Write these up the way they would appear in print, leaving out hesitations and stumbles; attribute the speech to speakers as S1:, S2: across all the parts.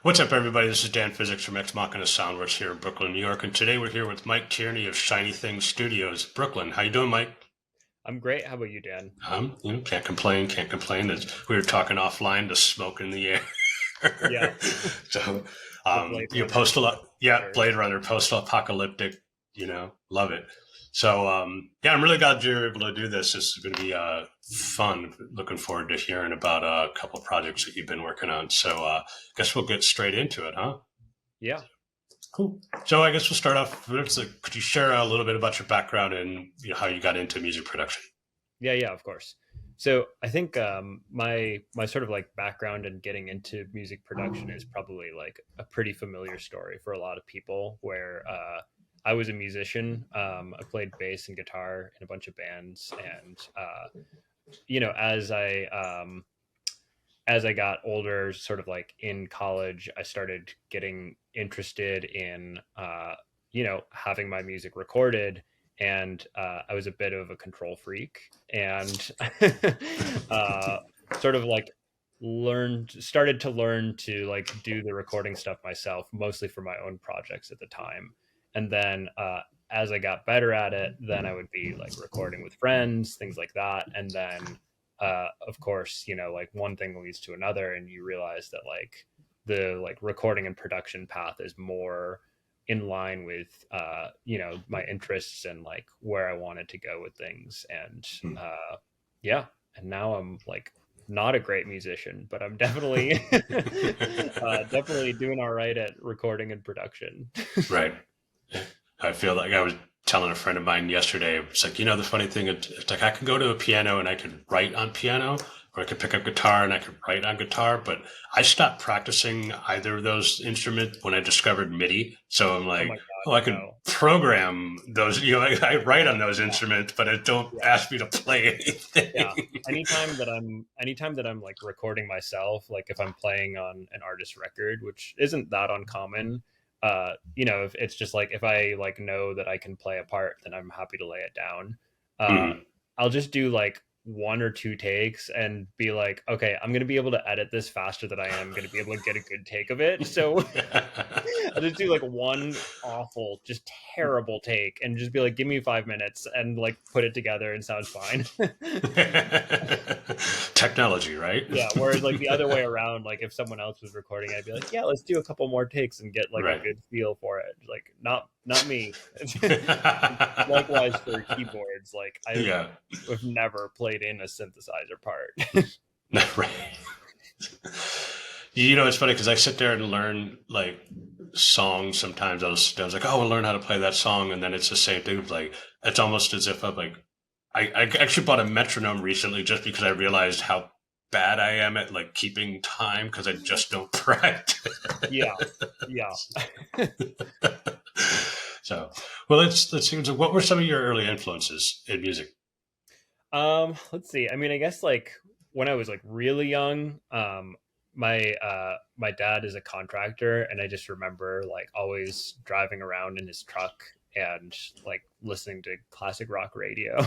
S1: What's up, everybody? This is Dan Physics from Ex Machina Soundworks here in Brooklyn, New York, and today we're here with Mike Tierney of Shiny Things Studios, Brooklyn. How you doing, Mike?
S2: I'm great. How about you, Dan?
S1: Can't complain, can't complain. We were talking offline, the smoke in the
S2: Yeah,
S1: air. so,
S2: the Blade
S1: you
S2: Runner
S1: post a lot, yeah,
S2: airs.
S1: Blade Runner, post-apocalyptic, love it. So, yeah, I'm really glad you're able to do this. This is going to be fun. Looking forward to hearing about a couple of projects that you've been working on. So, guess we'll get straight into it, huh?
S2: Yeah,
S1: Cool. So I guess we'll start off. Could you share a little bit about your background and how you got into music production?
S2: yeah, of course. So I think my sort of like background in getting into music production is probably like a pretty familiar story for a lot of people. Where I was a musician. I played bass and guitar in a bunch of bands, and you know, as I got older, sort of like in college, I started getting interested in, having my music recorded. And I was a bit of a control freak and uh, sort of like started to learn to like do the recording stuff myself, mostly for my own projects at the time. And then as I got better at it, then I would be like recording with friends, things like that. And then of course, like one thing leads to another, and you realize that like the like recording and production path is more in line with my interests and like where I wanted to go with things. And yeah, and now I'm like not a great musician, but I'm definitely definitely doing all right at recording and production.
S1: Right. I feel like I was telling a friend of mine yesterday. It's like the funny thing. It's like I can go to a piano and I can write on piano, or I could pick up guitar and I could write on guitar. But I stopped practicing either of those instruments when I discovered MIDI. So I'm
S2: Oh
S1: like,
S2: my god,
S1: oh, I could
S2: no.
S1: program those. I write on those
S2: Yeah,
S1: instruments, but it don't
S2: yeah.
S1: ask me to play
S2: Yeah,
S1: anything.
S2: anytime that I'm like recording myself, like if I'm playing on an artist record, which isn't that uncommon, if it's just like if I like know that I can play a part, then I'm happy to lay it down. uh
S1: Mhm.
S2: I'll just do like one or two takes and be like, okay, I'm gonna be able to edit this faster than I am gonna be able to get a good take of it. So I'll just do like one awful, just terrible take and just be like, give me 5 minutes and like put it together and sounds fine.
S1: Technology, right?
S2: Yeah, whereas like the other way around, like if someone else was recording, I'd be like, yeah, let's do a couple more takes and get like a
S1: Right.
S2: good feel for it. Like not me. Likewise for keyboards, like
S1: Yeah.
S2: I've never played in a synthesizer part.
S1: Right. It's funny because I sit there and learn like songs. Sometimes I was like, oh, I'll learn how to play that song, and then it's the same thing. Like it's almost as if I'm like, I actually bought a metronome recently just because I realized how bad I am at like keeping time because I just don't practice.
S2: Yeah, yeah.
S1: So, well, let's see. So what were some of your early influences in music?
S2: Let's see. I mean, I guess like when I was like really young, my dad is a contractor, and I just remember like always driving around in his truck and like listening to classic rock radio.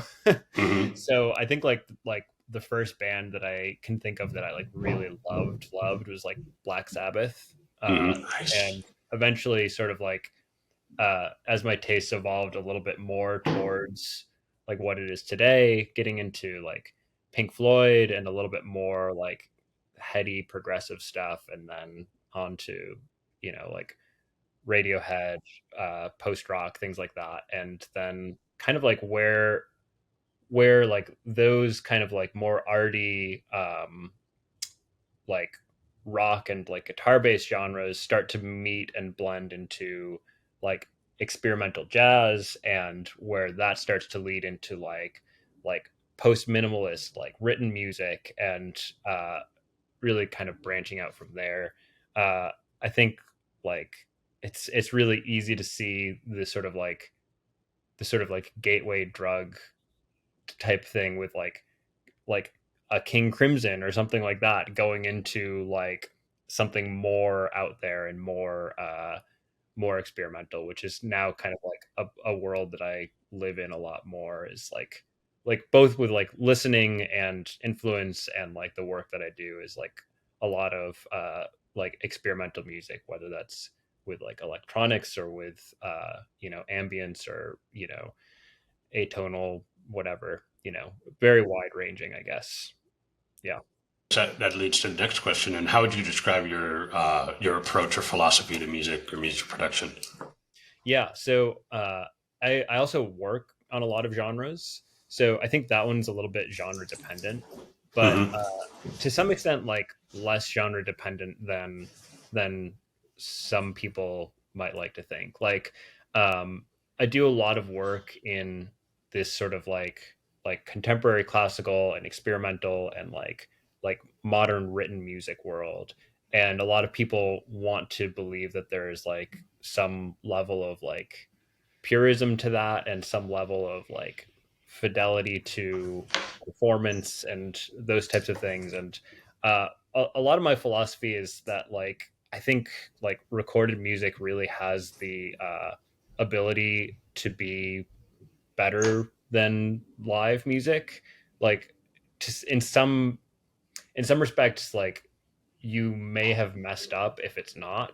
S1: Hmm.
S2: So I think like the first band that I can think of that I like really loved was like Black Sabbath.
S1: Hmm.
S2: Uh
S1: Nice.
S2: and eventually sort of like as my tastes evolved a little bit more towards like what it is today, getting into like Pink Floyd and a little bit more like heady progressive stuff, and then onto like Radiohead, post rock, things like that, and then kind of like where like those kind of like more arty like rock and like guitar based genres start to meet and blend into like experimental jazz, and where that starts to lead into like post minimalist like written music, and really kind of branching out from there. uh I think like it's really easy to see the sort of like gateway drug type thing with like a King Crimson or something like that going into like something more out there and more experimental, which is now kind of like a world that I live in a lot more, is like both with like listening and influence, and like the work that I do is like a lot of like experimental music, whether that's with like electronics or with ambience or atonal, whatever, very wide ranging, I guess. Yeah.
S1: That leads to the next question. And how would you describe your approach or philosophy to music or music production?
S2: Yeah. So I also work on a lot of genres. So I think that one's a little bit genre dependent, but
S1: Hmm.
S2: to some extent, like less genre dependent than some people might like to think. Like I do a lot of work in this sort of like contemporary classical and experimental and like modern written music world, and a lot of people want to believe that there's like some level of like purism to that and some level of like fidelity to performance and those types of things. And a lot of my philosophy is that like I think like recorded music really has the ability to be better than live music, like in some respects, like you may have messed up if it's not,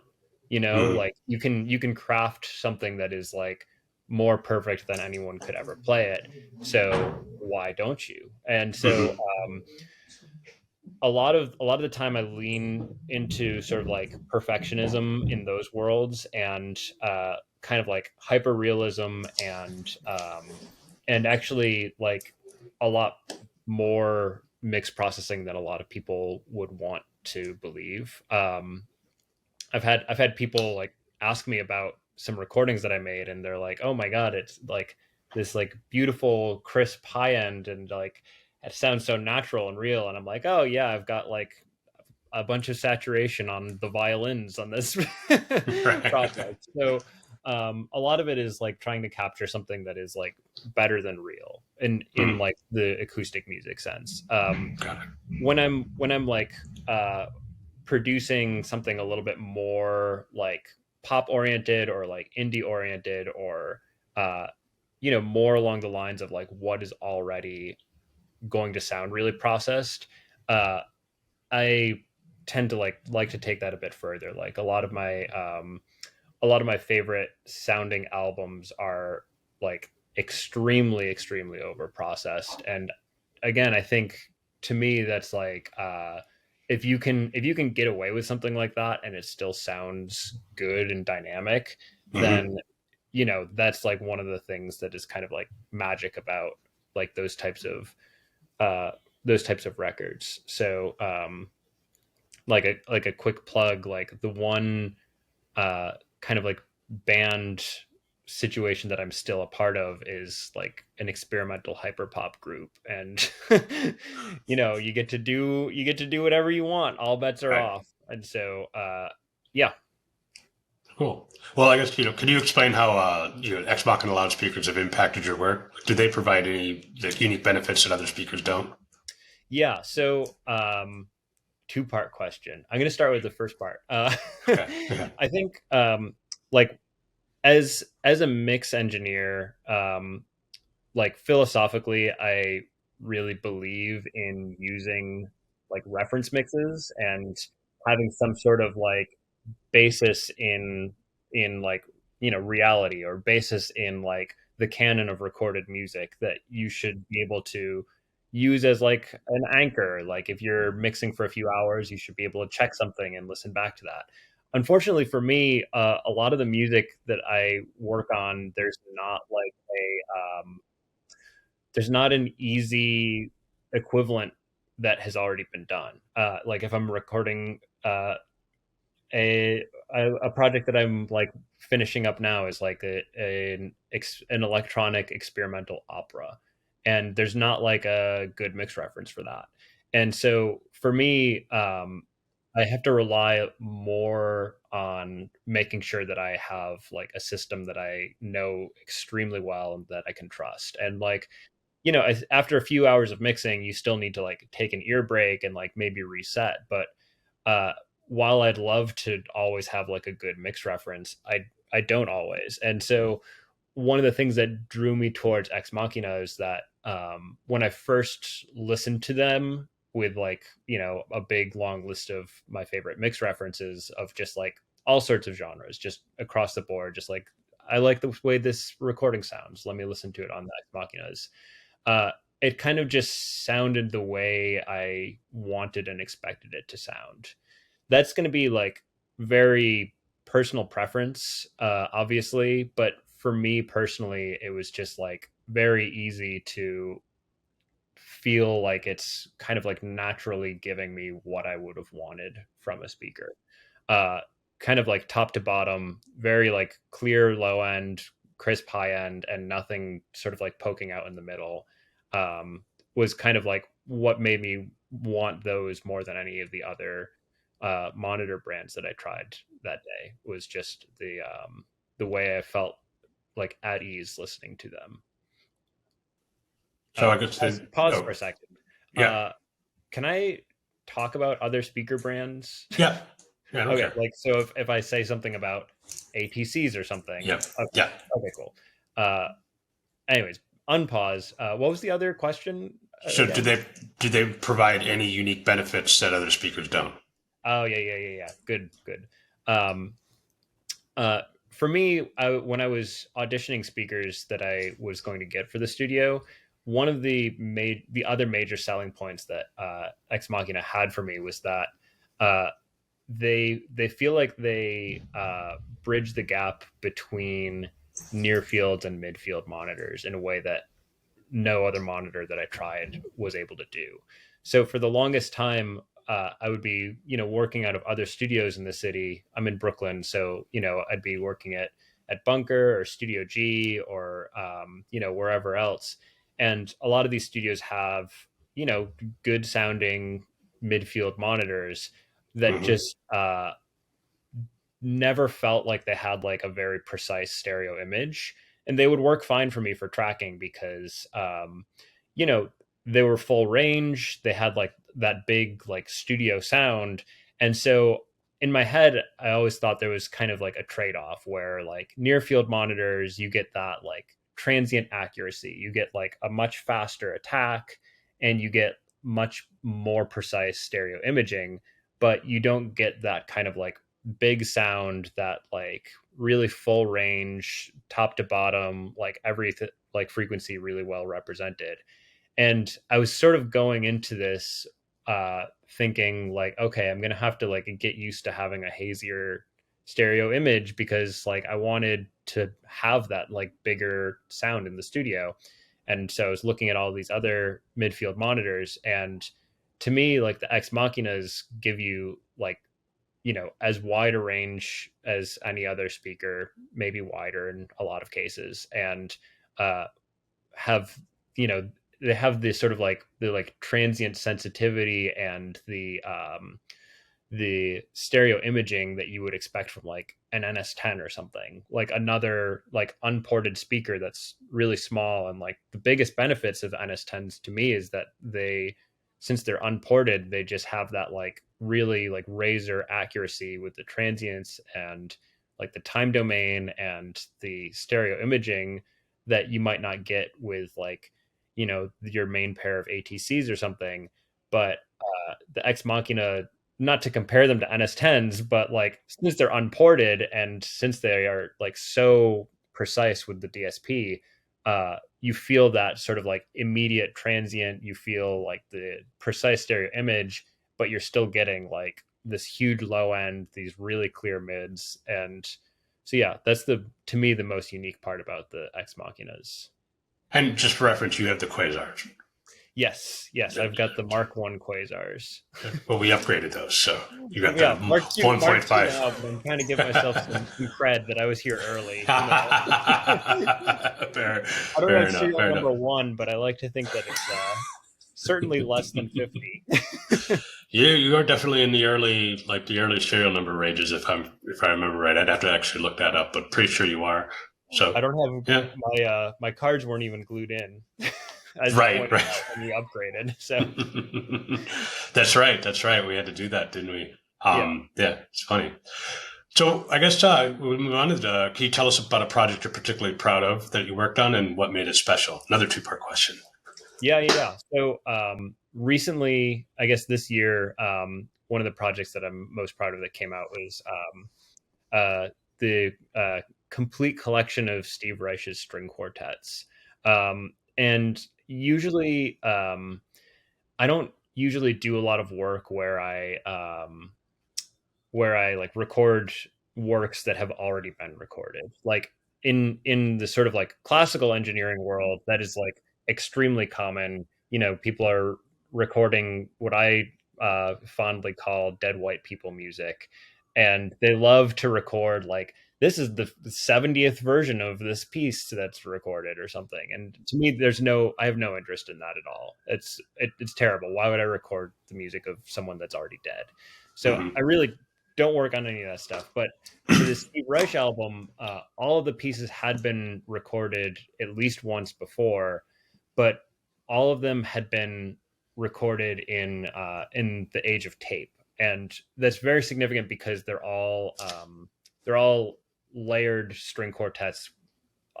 S1: Hmm.
S2: like you can craft something that is like more perfect than anyone could ever play it. So why don't you? And so
S1: Hmm.
S2: a lot of the time I lean into sort of like perfectionism in those worlds, and kind of like hyper realism, and actually like a lot more mixed processing than a lot of people would want to believe. I've had people like ask me about some recordings that I made, and they're like, "Oh my god, it's like this like beautiful crisp high end, and like it sounds so natural and real." And I'm like, "Oh yeah, I've got like a bunch of saturation on the violins on this
S1: Right.
S2: project." So a lot of it is like trying to capture something that is like better than real in
S1: Hmm.
S2: like the acoustic music sense.
S1: Got it.
S2: When I'm like producing something a little bit more like pop oriented or like indie oriented, or uh more along the lines of like what is already going to sound really processed, uh I tend to like to take that a bit further. Like a lot of my favorite sounding albums are like extremely extremely over processed. And again, I think to me that's like if you can get away with something like that and it still sounds good and dynamic,
S1: Hmm.
S2: then that's like one of the things that is kind of like magic about like uh those types of records. So like a quick plug, like the one uh kind of like band situation that I'm still a part of is like an experimental hyperpop group. And you get to do whatever you want, all bets are
S1: Right.
S2: off. And so yeah.
S1: Cool. Well, I guess, could you explain how, Ex Machina loudspeakers have impacted your work? Do they provide any like, unique benefits that other speakers don't?
S2: Yeah, so two-part question. I'm going to start with the first part.
S1: Okay. Yeah.
S2: I think like as a mix engineer, like philosophically, I really believe in using like reference mixes and having some sort of like basis in like reality, or basis in like the canon of recorded music that you should be able to use as like an anchor. Like if you're mixing for a few hours, you should be able to check something and listen back to that. Unfortunately for me, a lot of the music that I work on, there's not an easy equivalent that has already been done. Like if I'm recording a a project that I'm like finishing up now is like an electronic experimental opera, and there's not like a good mix reference for that. And so for me, I have to rely more on making sure that I have like a system that I know extremely well and that I can trust. And like after a few hours of mixing, you still need to like take an ear break and like maybe reset. But uh, while I'd love to always have like a good mix reference, I don't always. And so one of the things that drew me towards Ex Machina is that when I first listened to them, with like, you know, a big long list of my favorite mix references of just like all sorts of genres, just across the board. Just like, I like the way this recording sounds. Let me listen to it on the Ex Machinas. Uh, it kind of just sounded the way I wanted and expected it to sound. That's going to be like very personal preference, obviously, but for me personally, it was just like very easy to feel like it's kind of like naturally giving me what I would have wanted from a speaker. Uh, Kind of like top to bottom, very like clear low end, crisp high end, and nothing sort of like poking out in the middle. Was kind of like what made me want those more than any of the other monitor brands that I tried that day. Was just the way I felt like at ease listening to them.
S1: So I guess
S2: Pause for a second.
S1: yeah,
S2: Can I talk about other speaker brands?
S1: yeah, yeah, I don't
S2: Okay,
S1: care.
S2: like so if I say something about ATCs or something.
S1: Yeah,
S2: Okay,
S1: yeah.
S2: okay, cool. Uh, Anyways, unpause. What was the other question
S1: So
S2: again?
S1: do they provide any unique benefits that other speakers don't?
S2: Oh yeah. Good, good. Um, for me, when I was auditioning speakers that I was going to get for the studio, one of the other major selling points that Ex Machina had for me was that uh, they feel like they bridge the gap between near field and midfield monitors in a way that no other monitor that I tried was able to do. So for the longest time, I would be, you know, working out of other studios in the city. I'm in Brooklyn, so you know, I'd be working at Bunker or Studio G or you know, wherever else. And a lot of these studios have, you know, good sounding midfield monitors that
S1: Hmm.
S2: just never felt like they had like a very precise stereo image, and they would work fine for me for tracking because you know, they were full range, they had like that big like studio sound. And so in my head I always thought there was kind of like a trade-off where like near field monitors, you get that like transient accuracy, you get like a much faster attack, and you get much more precise stereo imaging, but you don't get that kind of like big sound, that like really full range, top to bottom, like like frequency really well represented. And I was sort of going into this thinking like, okay, I'm gonna have to like get used to having a hazier stereo image because like I wanted to have that like bigger sound in the studio. And so I was looking at all these other midfield monitors, and to me like the Ex Machinas give you like, you know, as wide a range as any other speaker, maybe wider in a lot of cases, and uh, have, you know, they have this sort of like the like transient sensitivity and the stereo imaging that you would expect from like an NS10 or something, like another like unported speaker that's really small. And like the biggest benefits of NS10s to me is that they, since they're unported, they just have that like really like razor accuracy with the transients and like the time domain and the stereo imaging that you might not get with like, you know, your main pair of ATCs or something. But the Ex Machina, not to compare them to NS10s, but like since they're unported and since they are like so precise with the DSP, you feel that sort of like immediate transient. You feel like the precise stereo image, but you're still getting like this huge low end, these really clear mids, and so yeah, that's the, to me, the most unique part about the Ex Machinas.
S1: And just for reference, you have the quasars.
S2: Yes, I've got the Mark One quasars.
S1: Well, we upgraded those, so you got the
S2: Yeah, Mark two
S1: 1.5.
S2: now, but I'm trying to give myself some cred that I was here early. You know,
S1: fair,
S2: I don't
S1: fair
S2: have
S1: enough.
S2: serial
S1: Fair enough.
S2: number one, but I like to think that it's certainly less than 50.
S1: You are definitely in the early, like the early serial number ranges, if I remember right. I'd have to actually look that up, but pretty sure you are. So,
S2: I don't have
S1: yeah,
S2: my cards weren't even glued in, as you
S1: right,
S2: pointed
S1: right.
S2: out when you upgraded. So
S1: That's right. That's right. We had to do that, didn't we?
S2: yeah.
S1: Yeah, it's funny. So I guess we'll move on to can you tell us about a project you're particularly proud of that you worked on and what made it special? Another two-part question.
S2: Yeah. So recently, I guess this year, one of the projects that I'm most proud of that came out was uh, the complete collection of Steve Reich's string quartets. And usually, I don't usually do a lot of work where I like record works that have already been recorded. Like in the sort of like classical engineering world, that is like extremely common. You know, people are recording what I fondly call dead white people music, and they love to record like this is the 70th version of this piece that's recorded or something. And to me, I have no interest in that at all. It's terrible. Why would I record the music of someone that's already dead? So
S1: Hmm.
S2: I really don't work on any of that stuff. But for the Steve Reich album, all of the pieces had been recorded at least once before, but all of them had been recorded in the age of tape, and that's very significant because they're all layered string quartets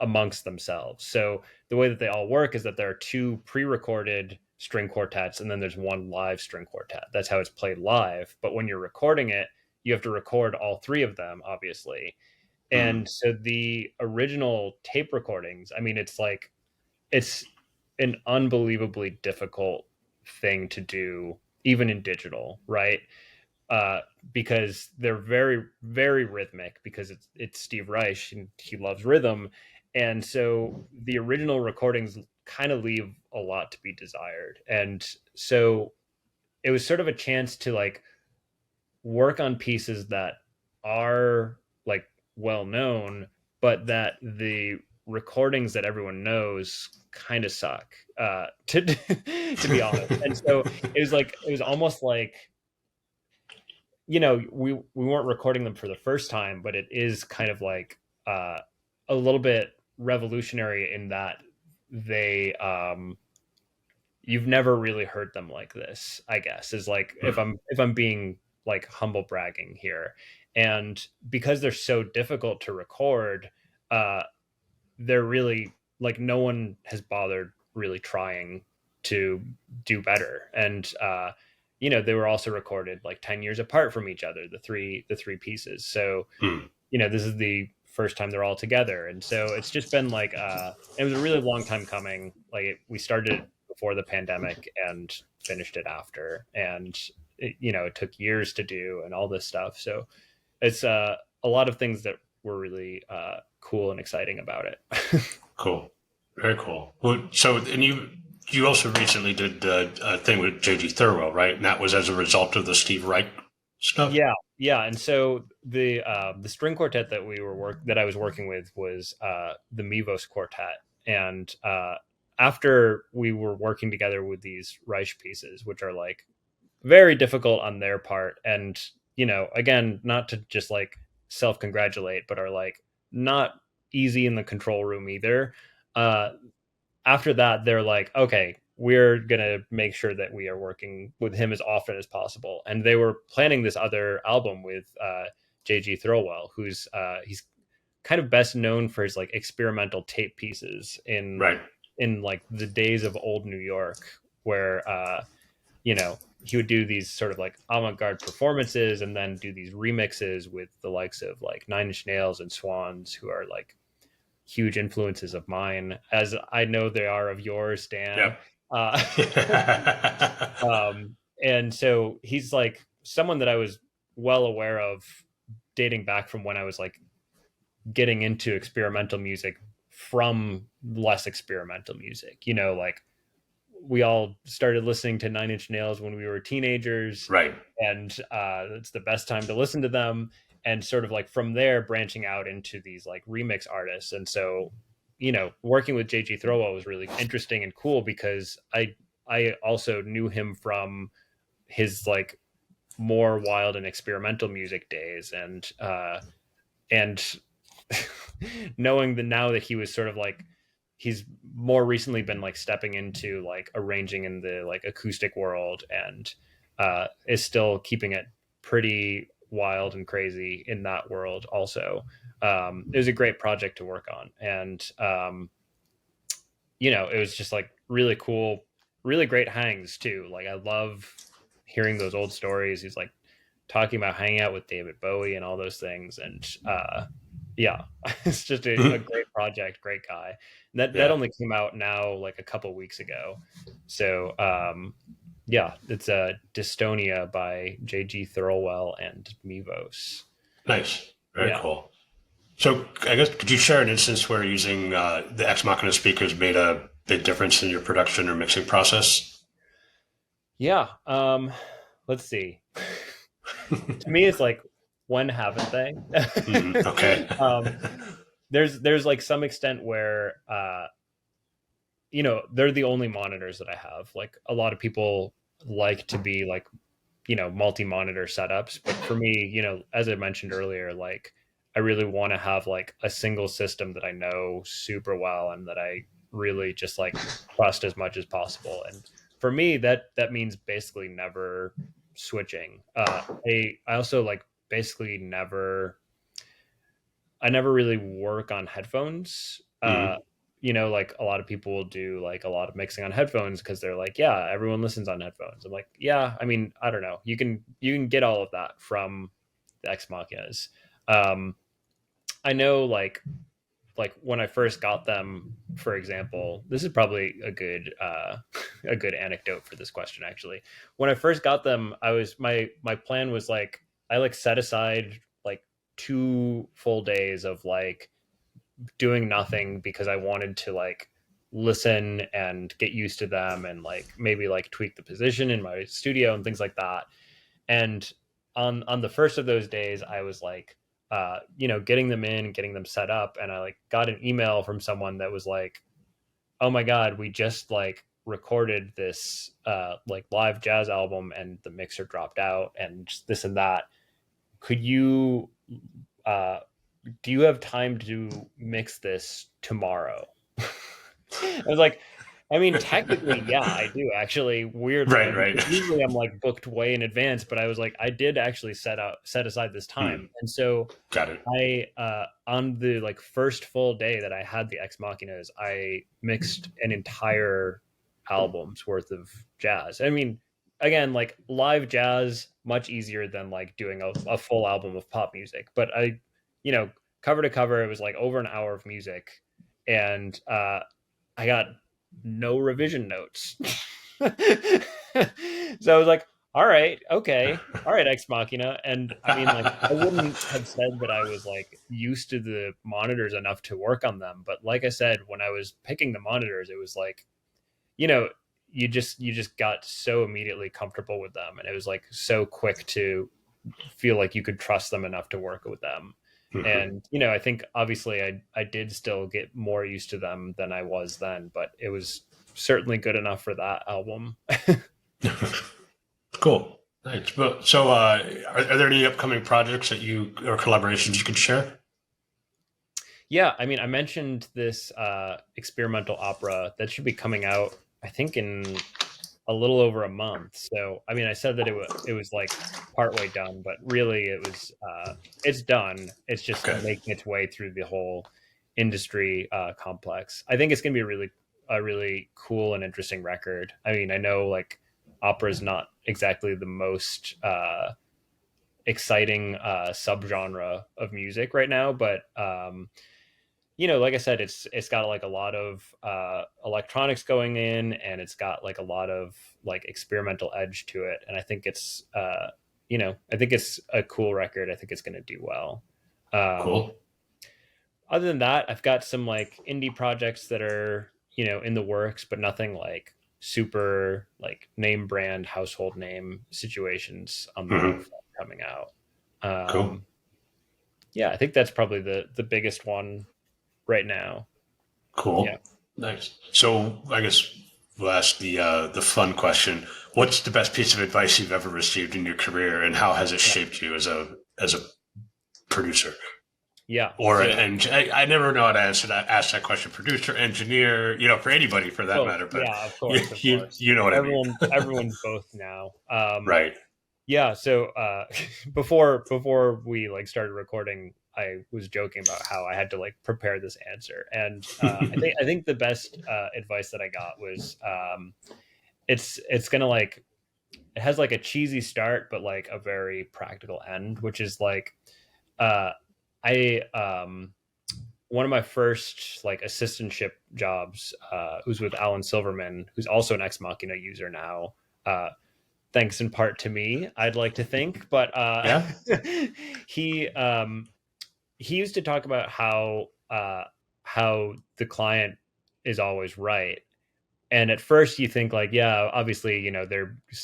S2: amongst themselves. So the way that they all work is that there are two pre-recorded string quartets and then there's one live string quartet. That's how it's played live. But when you're recording it, you have to record all three of them, obviously.
S1: Hmm.
S2: And so the original tape recordings, I mean, it's an unbelievably difficult thing to do, even in digital, right? uh, because they're very, very rhythmic because it's Steve Reich and he loves rhythm. And so the original recordings kind of leave a lot to be desired. And so it was sort of a chance to like work on pieces that are like well known, but that the recordings that everyone knows kind of suck, to be honest. And so it was almost like, you know, we weren't recording them for the first time, but it is kind of like uh, a little bit revolutionary in that they you've never really heard them like this, I guess, is like if I'm being like humble bragging here. And because they're so difficult to record, uh they're really like no one has bothered really trying to do better. And you know, they were also recorded like 10 years apart from each other, the three pieces. So
S1: Hmm.
S2: you know, this is the first time they're all together. And so it's just been like it was a really long time coming. Like we started it before the pandemic and finished it after. And you know, it took years to do and all this stuff. So it's a lot of things that were really cool and exciting about it.
S1: Cool. Very cool. Well, so, and you also recently did a thing with J.G. Thurwell, right? And that was as a result of the Steve Reich stuff?
S2: Yeah, yeah. And so the string quartet that I was working with was the Mivos quartet. And after we were working together with these Reich pieces, which are like very difficult on their part, and you know, again, not to just like self congratulate, but are like not easy in the control room either. Uh, After that, they're like, okay, we're gonna make sure that we are working with him as often as possible. And they were planning this other album with JG Thirlwell, who's he's kind of best known for his like experimental tape pieces
S1: Right.
S2: in like the days of old New York, where you know, he would do these sort of like avant-garde performances and then do these remixes with the likes of like Nine Inch Nails and Swans, who are like huge influences of mine, as I know they are of yours, Dan.
S1: Yep.
S2: Uh, and so he's like someone that I was well aware of dating back from when I was like getting into experimental music from less experimental music. You know, like we all started listening to Nine Inch Nails when we were teenagers,
S1: Right.
S2: and it's the best time to listen to them. And sort of like from there, branching out into these like remix artists. And so, you know, working with JG Throwo was really interesting and cool because I also knew him from his like more wild and experimental music days, and knowing that now that he was sort of like he's more recently been like stepping into like arranging in the like acoustic world, and is still keeping it pretty wild and crazy in that world also. It was a great project to work on, and you know, it was just like really cool really great hangs too. Like I love hearing those old stories. He's like talking about hanging out with David Bowie and all those things. And yeah, it's just a
S1: Mhm.
S2: great project, great guy. And that
S1: Yeah,
S2: only came out now like a couple weeks ago. So yeah, it's a Dystonia by J.G. Thirlwell and Mivos.
S1: nice, very
S2: Yeah.
S1: cool. So I guess could you share an instance where using the Ex Machina speakers made a big difference in your production or mixing process?
S2: Yeah. Let's see. To me, it's like, when haven't they?
S1: Okay.
S2: um, there's like some extent where they're the only monitors that I have. Like a lot of people like to be like, multi-monitor setups, but for me, as I mentioned earlier, like I really want to have like a single system that I know super well and that I really just like trust as much as possible. And for me, that means basically never switching. I also like basically never I never really work on headphones.
S1: Mhm.
S2: Like a lot of people will do like a lot of mixing on headphones because they're like, yeah, everyone listens on headphones. I'm like, yeah, I mean, I don't know. You can get all of that from the Ex Machinas. Um, I know like when I first got them, for example, this is probably a good a good anecdote for this question actually. When I first got them, I was my plan was like I like set aside like 2 full days of like doing nothing because I wanted to like listen and get used to them and like maybe like tweak the position in my studio and things like that. And on the first of those days, I was like, getting them in, getting them set up, and I like got an email from someone that was like, "Oh my god, we just like recorded this like live jazz album, and the mixer dropped out, and this and that. Could you uh, do you have time to mix this tomorrow?" I was like, I mean, technically, yeah, I do actually, weirdly,
S1: Right,
S2: because
S1: right.
S2: usually I'm like booked way in advance, but I was like, I did actually set aside this
S1: Hmm,
S2: time. And so
S1: got it.
S2: I on the like first full day that I had the Ex Machinas, I mixed an entire album's worth of jazz. I mean, again, like live jazz, much easier than like doing a full album of pop music. But you know, cover to cover, it was like over an hour of music, and I got no revision notes. So I was like, all right, okay, all right, Ex Machina. And I mean, like, I wouldn't have said that I was like used to the monitors enough to work on them. But like I said, when I was picking the monitors, it was like, you know, you just got so immediately comfortable with them. And it was like so quick to feel like you could trust them enough to work with them.
S1: Mhm.
S2: And I think obviously I did still get more used to them than I was then, but it was certainly good enough for that album.
S1: Cool. Thanks. But so, are there any upcoming projects that you or collaborations you can share?
S2: Yeah, I mean, I mentioned this experimental opera that should be coming out, I think, in a little over a month. So, I mean, I said that it was like partway done, but really it's done. It's just
S1: Okay.
S2: making its way through the whole industry complex. I think it's going to be a really cool and interesting record. I mean, I know like opera is not exactly the most exciting subgenre of music right now, but like I said, it's got like a lot of electronics going in, and it's got like a lot of like experimental edge to it. And I think I think it's a cool record. I think it's going to do well. Um,
S1: Cool.
S2: Other than that, I've got some like indie projects that are in the works, but nothing like super like name brand household name situations on the
S1: Hmm.
S2: coming out.
S1: Cool.
S2: Yeah, I think that's probably the biggest one right now. Yeah.
S1: Cool. Nice. So, I guess we'll ask the fun question. What's the best piece of advice you've ever received in your career, and how has it
S2: Yeah.
S1: shaped you as a producer?
S2: Yeah.
S1: Or
S2: So,
S1: and I never know how to ask that question. Producer, engineer, for anybody for that
S2: both.
S1: matter. But
S2: Yeah, of
S1: you
S2: course, of
S1: you,
S2: course.
S1: you know what I mean,
S2: Everyone's both now.
S1: right?
S2: Yeah. So, before we like started recording, I was joking about how I had to like prepare this answer, and I think the best advice that I got was it's gonna like, it has like a cheesy start, but like a very practical end, which is like, uh, I one of my first like assistantship jobs was with Alan Silverman, who's also an Ex Machina user now. Uh, Thanks in part to me, I'd like to think, but
S1: Yeah.
S2: he he used to talk about how the client is always right. And at first you think like, yeah, obviously,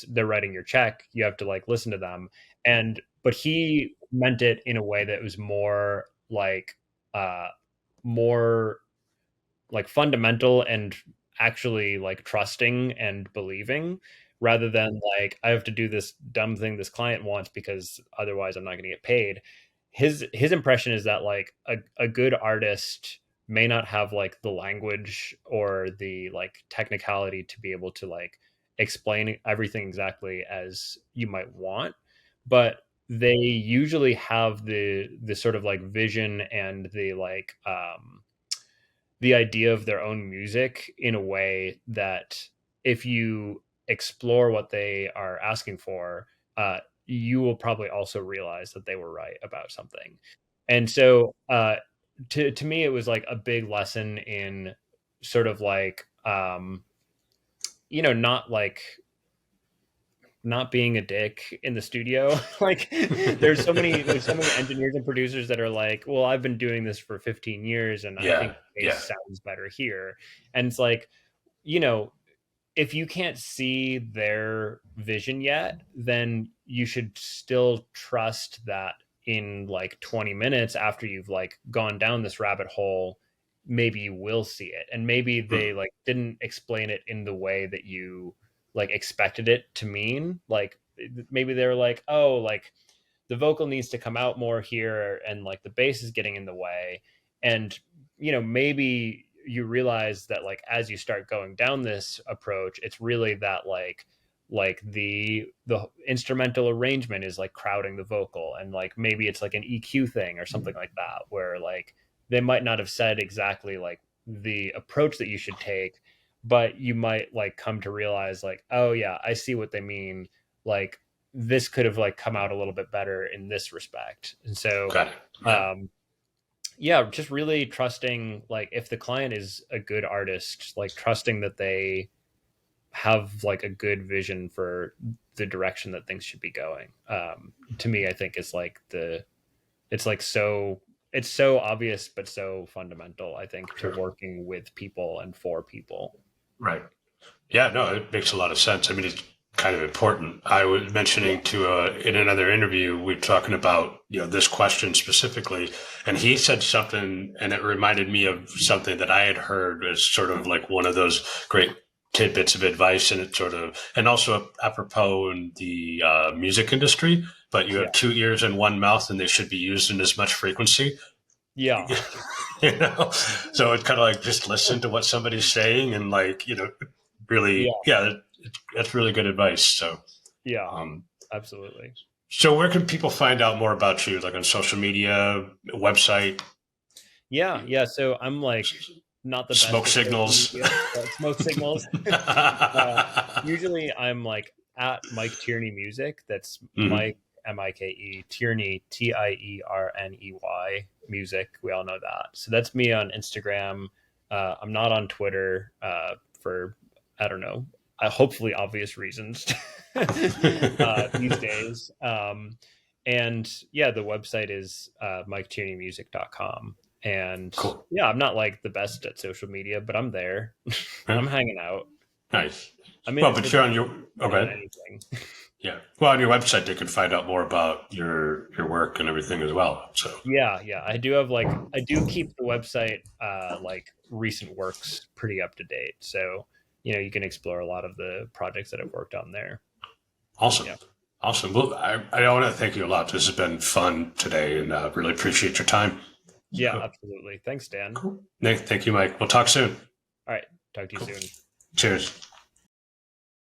S2: they're writing your check, you have to like listen to them. And but he meant it in a way that was uh more like fundamental and actually like trusting and believing, rather than like, I have to do this dumb thing this client wants because otherwise I'm not going to get paid. His impression is that like a good artist may not have like the language or the like technicality to be able to like explain everything exactly as you might want, but they usually have the sort of like vision and the idea of their own music in a way that if you explore what they are asking for, you will probably also realize that they were right about something. And so, to me, it was like a big lesson in sort of like, not like not being a dick in the studio. Like there's so many engineers and producers that are like, well, I've been doing this for 15 years and I
S1: Yeah.
S2: think the
S1: Yeah.
S2: bass sounds better here. And it's like, you know, if you can't see their vision yet, then you should still trust that in like 20 minutes after you've like gone down this rabbit hole, maybe you will see it. And maybe they like didn't explain it in the way that you like expected it to mean. Like maybe they're like, oh, like the vocal needs to come out more here and like the bass is getting in the way. And maybe you realize that like as you start going down this approach, it's really that like the instrumental arrangement is like crowding the vocal, and like maybe it's like an EQ thing or something like that, where like they might not have said exactly like the approach that you should take, but you might like come to realize like, oh yeah, I see what they mean. Like this could have like come out a little bit better in this respect. And so,
S1: Got it. Yeah.
S2: yeah, just really trusting, like if the client is a good artist, like trusting that they have like a good vision for the direction that things should be going. To me, I think is like it's like it's so obvious, but so fundamental, I think, to
S1: Sure.
S2: working with people and for people.
S1: Right. Yeah, no, it makes a lot of sense. I mean, it's kind of important. I was mentioning to in another interview, we were talking about this question specifically, and he said something, and it reminded me of something that I had heard as sort of like one of those great tidbits of advice, and it sort of, and also apropos in the music industry. But you
S2: Yeah.
S1: have two ears and one mouth, and they should be used in as much frequency.
S2: Yeah.
S1: So it's kind of like just listen to what somebody's saying, and like really,
S2: Yeah.
S1: yeah, that's really good advice. So,
S2: Yeah.
S1: um,
S2: Absolutely.
S1: so where can people find out more about you? Like on social media, website,
S2: Yeah. Yeah. So I'm like not the best
S1: smoke
S2: with social
S1: signals.
S2: media, smoke signals. Usually I'm like at Mike Tierney Music. That's
S1: Mhm.
S2: Mike, Mike Tierney, Tierney music. We all know that. So that's me on Instagram. I'm not on Twitter for, I don't know, hopefully obvious reasons these days. And yeah, the website is miketierneymusic.com. And
S1: Cool.
S2: yeah, I'm not like the best at social media, but I'm there.
S1: Yeah.
S2: I'm hanging out.
S1: Nice.
S2: I mean,
S1: Well,
S2: it's
S1: but
S2: for
S1: you're on your
S2: anyone,
S1: okay.
S2: anything.
S1: Yeah. Well, on your website, they can find out more about your work and everything as well. So
S2: Yeah, yeah. I do keep the website like recent works pretty up to date. So, you can explore a lot of the projects that I've worked on there.
S1: awesome.
S2: Yeah.
S1: Awesome. Well, I want to thank you a lot. This has been fun today, and really appreciate your time.
S2: Yeah,
S1: So,
S2: absolutely. Thanks, Dan.
S1: cool. Nick, thank you, Mike. We'll talk soon.
S2: All right. Talk to you
S1: Cool.
S2: soon.
S1: Cheers.